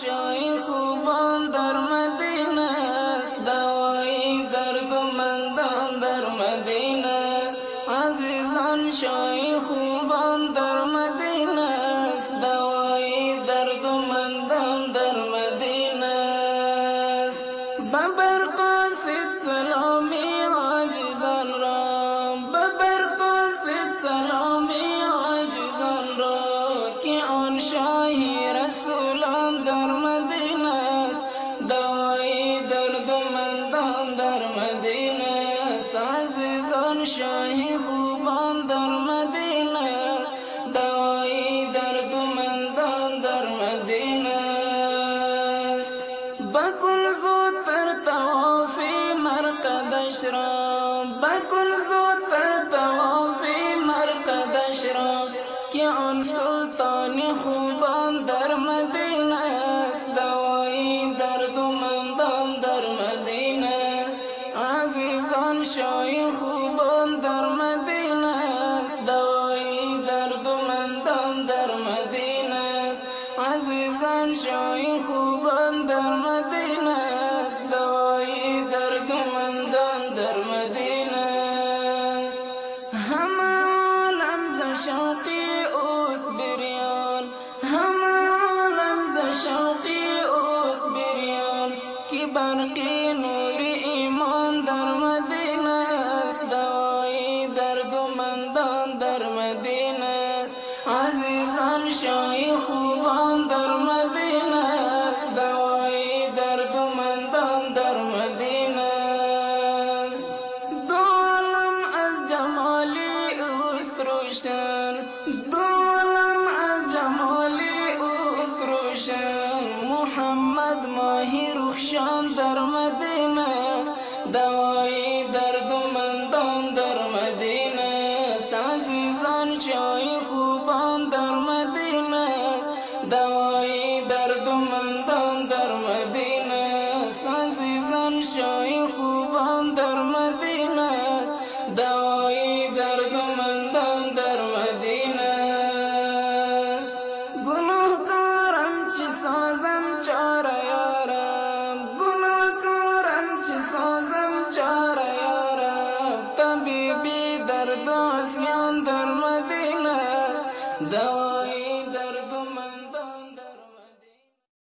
شای خوبان در مدینه است، دوای دردمندان در مدینه است. عزیزان شای خوبان در مدینه است، دوای دردمندان در مدینه است. ببر قاصد سلامی عاجزان را، ببر قاصد سلامی عاجزان را، که آن شاهی رسولان در مدینه است، دوای دردمندان در مدینه است. عزیزان شاهی خوبان در مدینه است، دوای دردمندان در مدینه است. بکن زودتر طوافی مرقدش را، بکن زودتر طوافی مرقدش را، که آن سلطان خوبان در مدینه است، دوای دردمندان در مدینه است. عزیزان شای خوبان در مدینه است، دوای دردمندان در مدینه است. عزیزان شای خوبان در مدینه است، دوای دردمندان در مدینه است. همه عالم ز شوقی اوست بریان، همه عالم ز شوقی اوست بریان، که برقی نور ایمان در مدینه است، دوای دردمندان در مدینه است. عزیزان شای خوبان در مدینه است، دوای دردمندان در مدینه است. دو عالم از جمالی اوست روشن، دو عالم از جمالی اوست روشن، محمد ماهی رخشان در مدینه است، دوای دردمندان در مدینه است. عزیزان شای خوبان در مدینه است، دوای دردمندان در مدینه است. عزیزان شای خوبان در مدینه است، دوای دردمندان در مدینه است. گناهکارم چه سازم چاره یارم، گناهکارم چه سازم چاره یارم، طبیبی درد و عصیان در مدینه است،